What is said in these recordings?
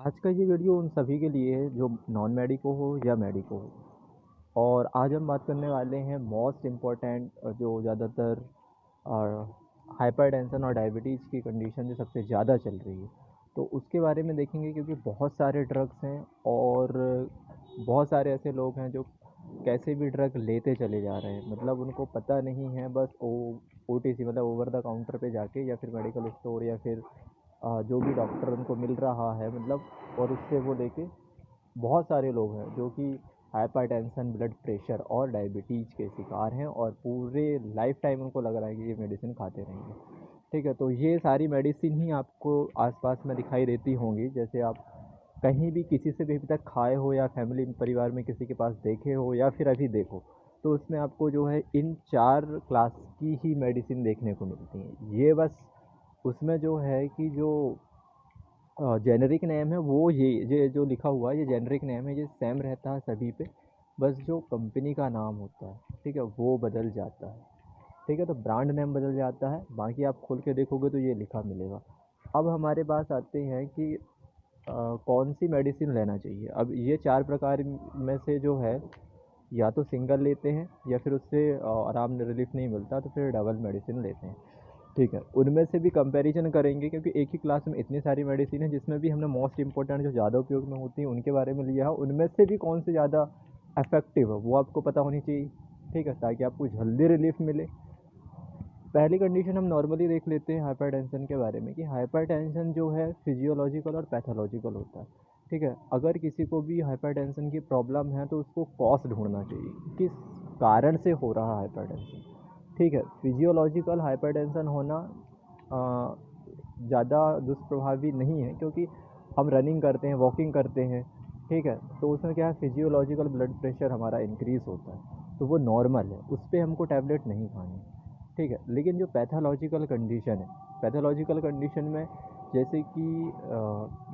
आज का ये वीडियो उन सभी के लिए है जो नॉन मेडिको हो या मेडिको हो। और आज हम बात करने वाले हैं मोस्ट इम्पॉर्टेंट जो ज़्यादातर हाइपरटेंशन और डायबिटीज़ की कंडीशन जो सबसे ज़्यादा चल रही है, तो उसके बारे में देखेंगे। क्योंकि बहुत सारे ड्रग्स हैं और बहुत सारे ऐसे लोग हैं जो कैसे भी ड्रग लेते चले जा रहे हैं, मतलब उनको पता नहीं है। बस OTC मतलब ओवर द काउंटर पे जाके या फिर मेडिकल स्टोर या फिर जो भी डॉक्टर उनको मिल रहा है, मतलब, और उससे वो लेके बहुत सारे लोग हैं जो कि हाइपरटेंशन, ब्लड प्रेशर और डायबिटीज़ के शिकार हैं और पूरे लाइफ टाइम उनको लग रहा है कि ये मेडिसिन खाते रहेंगे। ठीक है, तो ये सारी मेडिसिन ही आपको आसपास में दिखाई देती होंगी। जैसे आप कहीं भी किसी से भी अभी तक खाए हो या फैमिली परिवार में किसी के पास देखे हो या फिर अभी देखो, तो उसमें आपको जो है इन 4 क्लास की ही मेडिसिन देखने को मिलती हैं। ये बस उसमें जो है कि जो जेनेरिक नेम है वो ये जो लिखा हुआ है, ये जेनेरिक नेम है, ये सेम रहता है सभी पे। बस जो कंपनी का नाम होता है, ठीक है, वो बदल जाता है। ठीक है, तो ब्रांड नेम बदल जाता है, बाकी आप खोल के देखोगे तो ये लिखा मिलेगा। अब हमारे पास आते हैं कि कौन सी मेडिसिन लेना चाहिए। अब ये 4 प्रकार में से जो है, या तो सिंगल लेते हैं या फिर उससे आराम रिलीफ नहीं मिलता तो फिर डबल मेडिसिन लेते हैं। ठीक है, उनमें से भी कंपैरिजन करेंगे क्योंकि एक ही क्लास में इतनी सारी मेडिसिन है, जिसमें भी हमने मोस्ट इंपॉर्टेंट जो ज़्यादा उपयोग में होती है उनके बारे में लिया है। उनमें से भी कौन सी ज़्यादा इफेक्टिव है वो आपको पता होनी चाहिए। ठीक है, ताकि आपको जल्दी रिलीफ मिले। पहली कंडीशन हम नॉर्मली देख लेते हैं हाइपरटेंशन के बारे में, कि हाइपरटेंशन जो है फिजियोलॉजिकल और पैथोलॉजिकल होता है। ठीक है, अगर किसी को भी हाइपरटेंशन की प्रॉब्लम है तो उसको कॉज ढूंढना चाहिए, किस कारण से हो रहा है हाइपरटेंशन। ठीक है, फिजियोलॉजिकल हाइपरटेंशन होना ज़्यादा दुष्प्रभावी नहीं है, क्योंकि हम रनिंग करते हैं, वॉकिंग करते हैं। ठीक है, तो उसमें क्या है, फिजियोलॉजिकल ब्लड प्रेशर हमारा इंक्रीज़ होता है, तो वो नॉर्मल है, उस पर हमको टैबलेट नहीं खानी। ठीक है, लेकिन जो पैथोलॉजिकल कंडीशन है, पैथोलॉजिकल कंडीशन में जैसे कि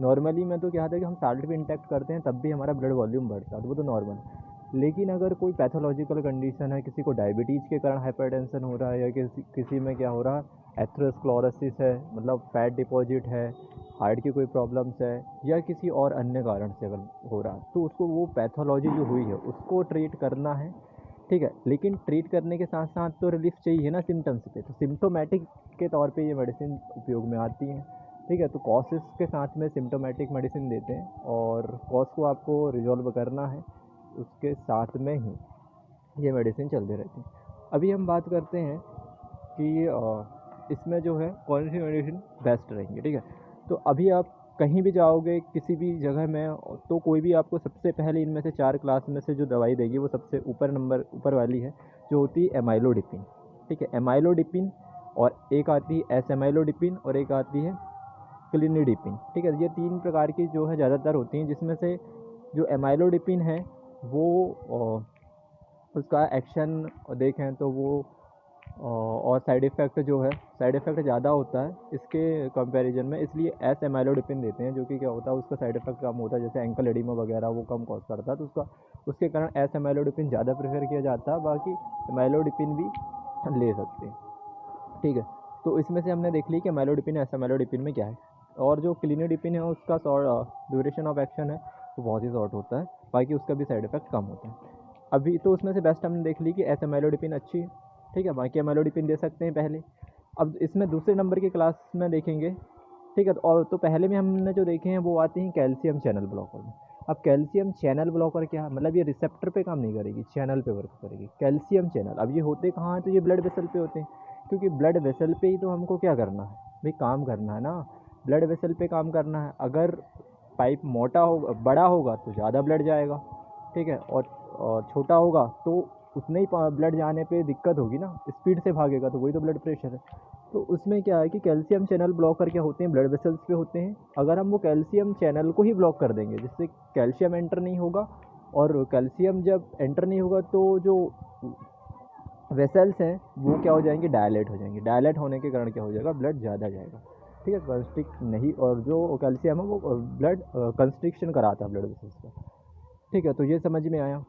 नॉर्मली में तो क्या होता है कि हम साल्ट भी इंटेक्ट करते हैं तब भी हमारा ब्लड वॉल्यूम बढ़ता है, तो वो तो नॉर्मल है। लेकिन अगर कोई पैथोलॉजिकल कंडीशन है, किसी को डायबिटीज़ के कारण हाइपरटेंशन हो रहा है, या किसी में क्या हो रहा है, एथेरोस्क्लेरोसिस है, मतलब फैट डिपॉजिट है, हार्ट की कोई प्रॉब्लम्स है, या किसी और अन्य कारण से अगर हो रहा है, तो उसको वो पैथोलॉजी जो हुई है उसको ट्रीट करना है। ठीक है, लेकिन ट्रीट करने के साथ साथ तो रिलीफ चाहिए ना सिम्टम्स पे, तो सिम्टोमेटिक के तौर पे ये मेडिसिन उपयोग में आती हैं। ठीक है, तो कॉसेस के साथ में सिम्टोमेटिक मेडिसिन देते हैं, और कॉज को आपको रिजॉल्व करना है, उसके साथ में ही ये मेडिसिन चलती रहती है। अभी हम बात करते हैं कि इसमें जो है कौन सी मेडिसिन बेस्ट रहेंगी। ठीक है, तो अभी आप कहीं भी जाओगे किसी भी जगह में, तो कोई भी आपको सबसे पहले इनमें से 4 क्लास में से जो दवाई देगी वो सबसे ऊपर वाली है, जो होती है एमाइलोडिपिन। ठीक है, एमाइलोडिपिन, और एक आती है एस एमाइलोडिपिन, और एक आती है क्लिनिडिपिन। ठीक है, ये 3 प्रकार की जो है ज़्यादातर होती हैं, जिसमें से जो एमाइलोडिपिन है वो उसका एक्शन देखें तो वो और साइड इफ़ेक्ट जो है, साइड इफ़ेक्ट ज़्यादा होता है इसके कंपैरिजन में, इसलिए एस एमाइलोडिपिन देते हैं, जो कि क्या होता है, उसका साइड इफ़ेक्ट कम होता है, जैसे एंकल एडिमा वगैरह वो कम कॉज करता है, तो उसके कारण एस एमाइलोडिपिन ज़्यादा प्रेफर किया जाता है। बाकी एमाइलोडिपिन भी ले सकते हैं। ठीक है, तो इसमें से हमने देख ली कि एमाइलोडिपिन एस एमाइलोडिपिन में क्या है। और जो क्लिनिडिपिन है उसका ड्यूरेशन ऑफ एक्शन है वो बहुत ही शॉर्ट होता है, बाकी उसका भी साइड इफ़ेक्ट कम होता है। अभी तो उसमें से बेस्ट हमने देख ली कि एस एमाइलोडिपिन अच्छी है। ठीक है, बाकी एमाइलोडिपिन दे सकते हैं पहले। अब इसमें दूसरे नंबर की क्लास में देखेंगे। ठीक है, और तो पहले में हमने जो देखे हैं वो आते हैं कैल्शियम चैनल ब्लॉकर में। अब कैल्शियम चैनल ब्लॉकर क्या है, मतलब ये रिसेप्टर पे काम नहीं करेगी, चैनल पे वर्क करेगी। कैल्शियम चैनल, अब ये होते कहाँ हैं, तो ये ब्लड वेसल पे होते हैं, क्योंकि ब्लड वेसल पे ही तो हमको क्या करना है भाई, काम करना है ना, ब्लड वेसल पे काम करना है। अगर पाइप मोटा होगा, बड़ा होगा तो ज़्यादा ब्लड जाएगा। ठीक है, और छोटा होगा तो उतने ही ब्लड जाने पे दिक्कत होगी ना, स्पीड से भागेगा, तो वही तो ब्लड प्रेशर है। तो उसमें क्या है कि कैल्शियम चैनल ब्लॉकर क्या होते हैं, ब्लड वेसल्स पे होते हैं। अगर हम वो कैल्शियम चैनल को ही ब्लॉक कर देंगे, जिससे कैल्शियम एंटर नहीं होगा, और कैल्शियम जब एंटर नहीं होगा तो जो वेसल्स हैं वो क्या हो जाएंगे, डायलेट हो जाएंगे। डायलेट होने के कारण क्या हो जाएगा, ब्लड ज़्यादा जाएगा। ठीक है, कंस्ट्रिक्ट नहीं, और जो कैल्शियम है वो ब्लड कंस्ट्रिक्शन कराता है ब्लड वेसल्स का। ठीक है, तो ये समझ में आया।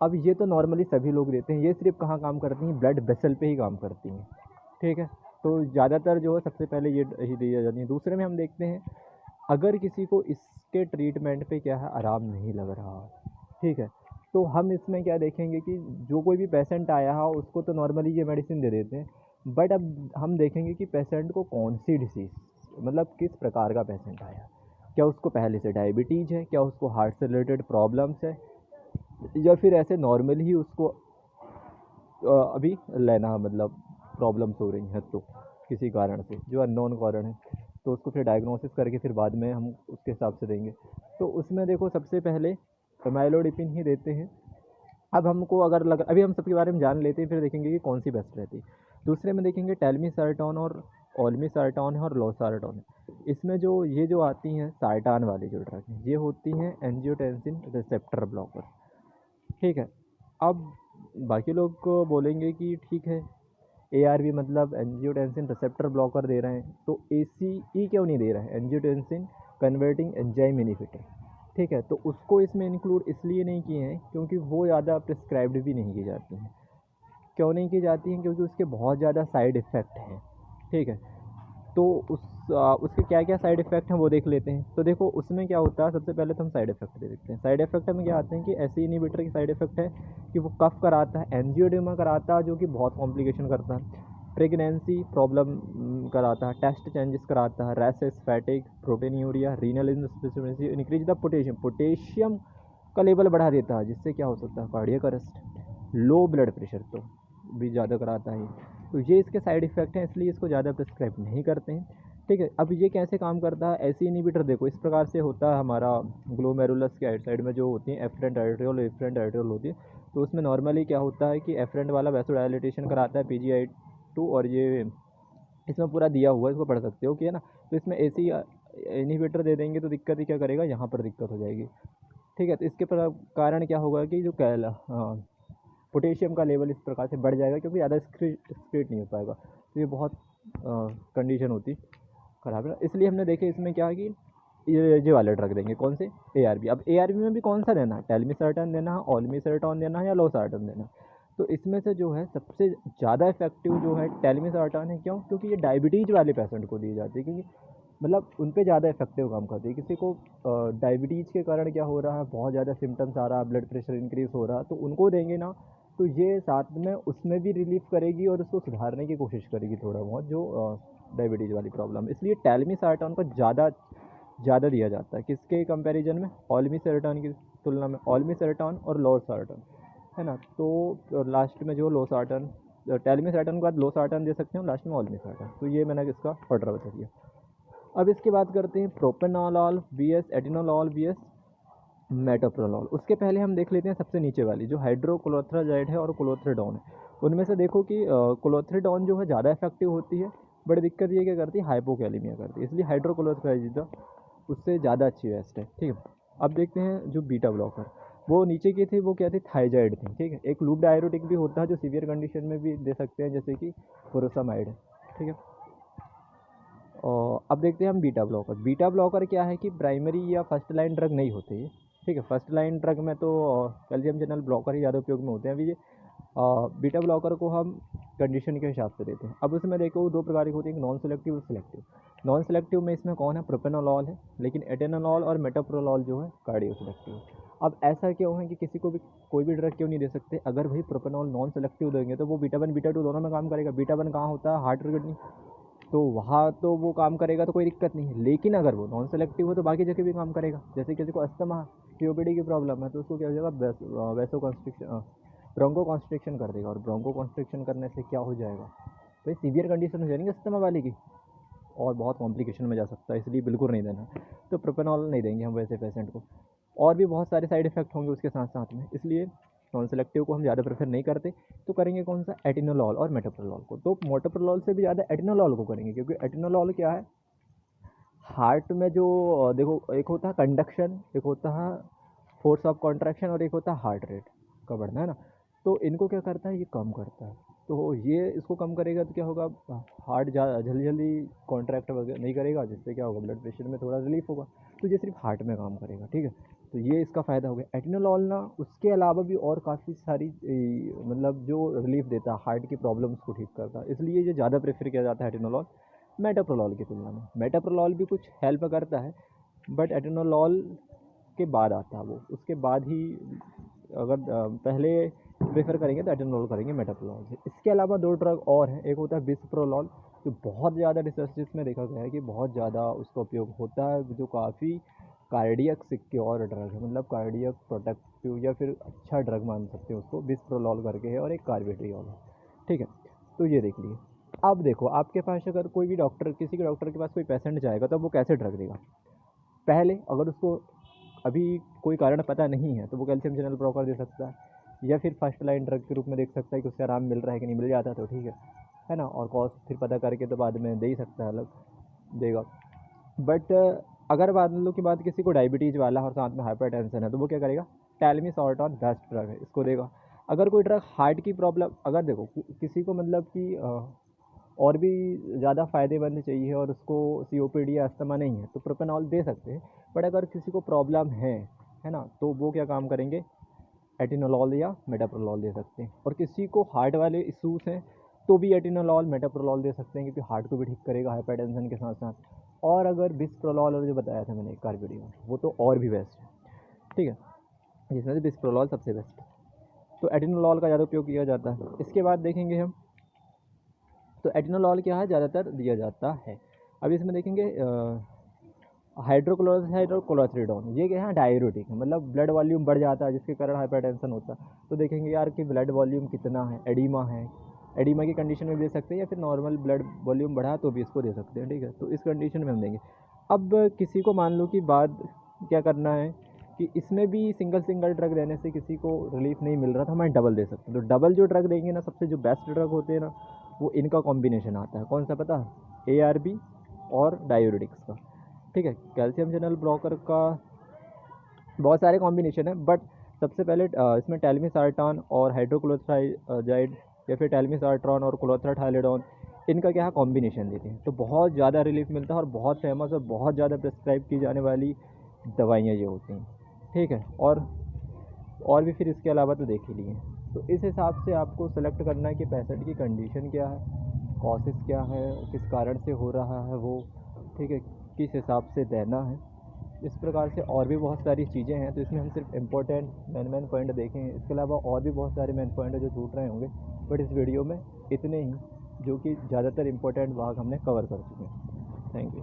अब ये तो नॉर्मली सभी लोग देते हैं, ये सिर्फ कहाँ काम करती हैं, ब्लड वेसल पे ही काम करती हैं। ठीक है, तो ज़्यादातर जो है सबसे पहले ये ही दी जाती है। दूसरे में हम देखते हैं अगर किसी को इसके ट्रीटमेंट पे क्या है आराम नहीं लग रहा, ठीक है, तो हम इसमें क्या देखेंगे कि जो कोई भी पेशेंट आया हो उसको तो नॉर्मली ये मेडिसिन दे देते हैं, बट अब हम देखेंगे कि पेशेंट को कौन सी डिसीज़, मतलब किस प्रकार का पेशेंट आया, क्या उसको पहले से डायबिटीज़ है, क्या उसको हार्ट से रिलेटेड प्रॉब्लम्स है, या फिर ऐसे नॉर्मली ही उसको अभी लेना मतलब प्रॉब्लम्स हो रही हैं तो किसी कारण से जो अननोन कारण है, तो उसको फिर डायग्नोसिस करके फिर बाद में हम उसके हिसाब से देंगे। तो उसमें देखो सबसे पहले एमाइलोडिपिन ही देते हैं। अब हमको अगर लग अभी हम सबके बारे में जान लेते हैं, फिर देखेंगे कि कौन सी बेस्ट रहती है। दूसरे में देखेंगे टेलमिसार्टान और ओल्मिसार्टान है और लोसार्टान है। इसमें जो ये जो आती हैं सार्टान वाली जो ड्रग हैं ये होती हैं एंजियोटेंसिन रिसेप्टर ब्लॉकर, ठीक है। अब बाकी लोग को बोलेंगे कि ठीक है ARB मतलब एंजियोटेंसिन रिसेप्टर ब्लॉकर दे रहे हैं, तो ACE क्यों नहीं दे रहे हैं, एंजियोटेंसिन कन्वर्टिंग एंजाइम इनहिबिटर, ठीक है। तो उसको इसमें इंक्लूड इसलिए नहीं किए हैं क्योंकि वो ज़्यादा प्रिस्क्राइब्ड भी नहीं की जाती हैं। क्यों नहीं की जाती हैं, क्योंकि उसके बहुत ज़्यादा साइड इफ़ेक्ट हैं, ठीक है। तो उसके क्या क्या साइड इफ़ेक्ट हैं वो देख लेते हैं। तो देखो उसमें क्या होता है, सबसे पहले तो हम साइड इफ़ेक्ट देखते हैं। साइड इफ़ेक्ट में क्या आते हैं कि ऐसे इनहिबिटर की साइड इफ़ेक्ट है कि वो कफ कराता है, एंजियोडेमा कराता है जो कि बहुत कॉम्प्लिकेशन करता है, प्रेगनेंसी प्रॉब्लम कराता है, टेस्ट चेंजेस कराता है, rashes, फैटिक, proteinuria, renal insufficiency, increase the potassium, potassium का लेवल बढ़ा देता है जिससे क्या हो सकता है cardiac arrest, low blood pressure तो भी ज़्यादा कराता है। तो ये इसके साइड इफ़ेक्ट हैं, इसलिए इसको ज़्यादा प्रिस्क्राइब नहीं करते हैं, ठीक है। अब ये कैसे काम करता है, ऐसी इनहिबिटर देखो इस प्रकार से होता है हमारा ग्लोमेरुलस के साइड में जो होती है एफरेंट आर्टेरियोल एफरेंट आर्टेरियोल होती है। तो उसमें नॉर्मली क्या होता है कि एफरेंट वाला वैसोडाइलेटेशन कराता है PGI2, और ये इसमें पूरा दिया हुआ है, इसको पढ़ सकते हो कि है ना। तो इसमें ऐसी इनहिबिटर दे देंगे तो दिक्कत ही क्या करेगा, यहाँ पर दिक्कत हो जाएगी, ठीक है। तो इसके कारण क्या होगा कि जो पोटेशियम का लेवल इस प्रकार से बढ़ जाएगा क्योंकि ज़्यादा एक्सक्रीट नहीं हो पाएगा। तो ये बहुत कंडीशन होती ख़राब है, इसलिए हमने देखे इसमें क्या है कि ये वाले ड्रग देंगे कौन से ARB। अब ARB में भी कौन सा देना है, टेलमिसार्टान देना है, ओल्मिसार्टान देना है या लोसार्टान देना है। तो इसमें से जो है सबसे ज़्यादा इफेक्टिव जो है टेलमिसार्टान है, क्यों, क्योंकि ये डायबिटीज़ वाले पेशेंट को दी जाती है, क्योंकि मतलब उन पे ज़्यादा इफेक्टिव काम करती है। किसी को डायबिटीज़ के कारण क्या हो रहा है, बहुत ज़्यादा सिम्टम्स आ रहा है, ब्लड प्रेशर इंक्रीज़ हो रहा है, तो उनको देंगे ना तो ये साथ में उसमें भी रिलीफ करेगी और उसको सुधारने की कोशिश करेगी थोड़ा बहुत जो डायबिटीज़ वाली प्रॉब्लम। इसलिए टेलमिसार्टान को ज़्यादा ज़्यादा दिया जाता है, किसके कंपैरिजन में, ओल्मिसार्टान की तुलना में, ओल्मिसार्टान और लोसार्टान, है ना। तो लास्ट में जो लोसार्टान, टेलमिसार्टान के बाद लोसार्टान दे सकते हैं, लास्ट में ओल्मिसार्टान। तो ये मैंने इसका ऑर्डर बता दिया। अब इसकी बात करते हैं propranolol VS atenolol VS metoprolol. उसके पहले हम देख लेते हैं सबसे नीचे वाली जो हाइड्रोक्लोथ्राजाइड है और क्लोथ्रेडोन है। उनमें से देखो कि क्लोथ्रेडोन जो है ज़्यादा इफेक्टिव होती है, बड़ी दिक्कत ये क्या करती है, हाइपोकैलेमिया करती है, इसलिए हाइड्रोक्लोथ्राजाइड उससे ज़्यादा अच्छी बेस्ट है, ठीक है। अब देखते हैं जो बीटा ब्लॉकर, वो नीचे की थी, वो क्या थी, थाइजाइड थी, ठीक है। एक लूप डायरोटिक भी होता है जो सीवियर कंडीशन में भी दे सकते हैं, जैसे कि फुरोसामाइड है, ठीक है। और अब देखते हैं हम बीटा ब्लॉकर। बीटा ब्लॉकर क्या है कि प्राइमरी या फर्स्ट लाइन ड्रग नहीं होते ये, ठीक है। फर्स्ट लाइन ड्रग में तो कैल्शियम चैनल ब्लॉकर ही ज़्यादा उपयोग में होते हैं। अभी ये बीटा ब्लॉकर को हम कंडीशन के हिसाब से देते हैं। अब उसमें देखो दो प्रकार की होती है, नॉन सेलेक्टिव और सिलेक्टिव। नॉन सेलेक्टिव में इसमें कौन है, प्रोपेनोलॉल है, लेकिन एटेनोलॉल और मेटोप्रोलॉल जो है कार्डियो सेलेक्टिव है। अब ऐसा क्यों है कि किसी को भी कोई भी ड्रग क्यों नहीं दे सकते, अगर भाई प्रोपेनोल नॉन सेलेक्टिव देंगे तो वो बीटा 1 बीटा 2 दोनों में काम करेगा। बीटा 1 कहाँ होता है, हार्ट किडनी, तो वहाँ तो वो काम करेगा तो कोई दिक्कत नहीं है, लेकिन अगर वो नॉन सेलेक्टिव हो तो बाकी जगह भी काम करेगा। जैसे किसी को अस्थमा COPD की प्रॉब्लम है तो उसको क्या हो जाएगा, वैसो कॉन्स्ट्रिक्शन, ब्रोंको कॉन्स्ट्रिक्शन कर देगा, और ब्रोंको कॉन्स्ट्रिक्शन करने से क्या हो जाएगा, भाई सीवियर कंडीशन हो जाएगी अस्थमा वाले की, और बहुत कॉम्प्लिकेशन में जा सकता है, इसलिए बिल्कुल नहीं देना। तो प्रोपेनॉल नहीं देंगे हम वैसे पेशेंट को, और भी बहुत सारे साइड इफ़ेक्ट होंगे उसके साथ साथ में, इसलिए नॉन सेलेक्टिव को हम ज़्यादा प्रेफर नहीं करते। तो करेंगे कौन सा, एटिनोलॉल और मेटोप्रोलॉल को। तो मेटोप्रोलॉल से भी ज़्यादा एटिनोलॉल को करेंगे, क्योंकि एटिनोलॉल क्या है, हार्ट में जो देखो एक होता है कंडक्शन, एक होता है फोर्स ऑफ कॉन्ट्रैक्शन, और एक होता है हार्ट रेट का बढ़ना, है ना। तो इनको क्या करता है, ये कम करता है। तो ये इसको कम करेगा तो क्या होगा, हार्ट जल्दी जल्दी कॉन्ट्रैक्ट वगैरह नहीं करेगा, जिससे क्या होगा, ब्लड प्रेशर में थोड़ा रिलीफ होगा। तो ये सिर्फ हार्ट में काम करेगा, ठीक है। तो ये इसका फ़ायदा हो गया। एटिनोलॉल ना उसके अलावा भी और काफ़ी सारी मतलब जो रिलीफ देता है हार्ट की प्रॉब्लम्स को ठीक करता है, इसलिए ये ज़्यादा प्रेफर किया जाता है एटिनोलॉल मेटाप्रोलॉल की तुलना में। मेटाप्रोलॉल भी कुछ हेल्प करता है, बट एटेनोलॉल के बाद आता है वो, उसके बाद ही अगर पहले प्रेफर करेंगे तो एटेनोल करेंगे मेटाप्रोलॉल से। इसके अलावा 2 ड्रग और हैं, एक होता है बिसप्रोलॉल, जो बहुत ज़्यादा रिसर्चेस में देखा गया है कि बहुत ज़्यादा उसका उपयोग होता है, जो काफ़ी कार्डियक सिक्योर ड्रग है, मतलब कार्डियक प्रोटेक्टिव या फिर अच्छा ड्रग मान सकते हैं उसको, बिसप्रोलॉल करके है, और एक कार्बिट्रियोल है। ठीक है, तो ये देख लीजिए। अब देखो आपके पास अगर कोई भी डॉक्टर, किसी के डॉक्टर के पास कोई पेशेंट जाएगा तो वो कैसे ड्रग देगा? पहले अगर उसको अभी कोई कारण पता नहीं है तो वो कैल्शियम चैनल ब्लॉकर दे सकता है, या फिर फर्स्ट लाइन ड्रग के रूप में देख सकता है कि उससे आराम मिल रहा है कि नहीं, मिल जाता है तो ठीक है ना, और कॉस्ट फिर पता करके तो बाद में दे ही सकता है, अलग देगा। बट अगर मान लो कि बात किसी को डायबिटीज़ वाला और साथ में हाइपरटेंशन है तो वो क्या करेगा? टेलमिसॉर्टन बेस्ट ड्रग है, इसको देगा। अगर कोई ड्रग हार्ट की प्रॉब्लम, अगर देखो किसी को मतलब कि और भी ज़्यादा फ़ायदेमंद चाहिए और उसको सीओपीडी या अस्थमा नहीं है तो प्रोपेनॉल दे सकते हैं। बट अगर किसी को प्रॉब्लम है ना, तो वो क्या काम करेंगे? एटिनोलॉल या मेटाप्रोलॉल दे सकते हैं। और किसी को हार्ट वाले इशूज़ हैं तो भी एटिनोलॉल मेटाप्रोलॉल दे सकते हैं, क्योंकि हार्ट को भी ठीक करेगा हाइपरटेंशन के साथ साथ। और अगर बिसप्रोलॉल और जो बताया था मैंने कार्बिडियोल, वो तो और भी बेस्ट है, ठीक है, जिसमें से बिसप्रोलॉल सबसे बेस्ट है। तो एटिनोलॉल का ज़्यादा उपयोग किया जाता है। इसके बाद देखेंगे हम, तो एटिनोलॉल क्या है, ज़्यादातर दिया जाता है। अब इसमें देखेंगे हाइड्रोक्लोराइड और क्लोराथ्रिडोन, ये क्या है? डाययूरेटिक है, मतलब ब्लड वॉल्यूम बढ़ जाता है जिसके कारण हाइपरटेंशन होता है। तो देखेंगे यार कि ब्लड वॉल्यूम कितना है, एडिमा है, एडिमा की कंडीशन में दे सकते हैं, या फिर नॉर्मल ब्लड वॉल्यूम बढ़ा तो भी इसको दे सकते हैं, ठीक है। तो इस कंडीशन में हम देंगे। अब किसी को मान लो कि बाद क्या करना है कि इसमें भी सिंगल ड्रग देने से किसी को रिलीफ नहीं मिल रहा, तो हमें डबल दे सकते हैं। तो डबल जो ड्रग देंगे ना, सबसे जो बेस्ट ड्रग होते हैं ना, वो इनका कॉम्बिनेशन आता है। कौन सा पता है? ARB और डायूरेटिक्स का, ठीक है। कैल्शियम चैनल ब्लॉकर का बहुत सारे कॉम्बिनेशन है, बट सबसे पहले इसमें टेलमिसॉर्टान और हाइड्रोक्लोराइड या फिर टेलमिसॉर्टान और क्लोथ्राथाइलिडोन, इनका क्या है? कॉम्बिनेशन देते हैं, तो बहुत ज़्यादा रिलीफ मिलता है और बहुत फेमस और बहुत ज़्यादा प्रिस्क्राइब की जाने वाली दवाइयाँ ये होती हैं, ठीक है। और भी फिर इसके अलावा तो देख ही लिए। तो इस हिसाब से आपको सेलेक्ट करना है कि पेशेंट की कंडीशन क्या है, कॉजेस क्या है, किस कारण से हो रहा है वो, ठीक है, किस हिसाब से देना है। इस प्रकार से और भी बहुत सारी चीज़ें हैं, तो इसमें हम सिर्फ इम्पोर्टेंट मेन पॉइंट देखें। इसके अलावा और भी बहुत सारे मेन पॉइंट है जो छूट रहे होंगे, बट इस वीडियो में इतने ही, जो कि ज़्यादातर इम्पोर्टेंट भाग हमने कवर कर चुके हैं। Thank you.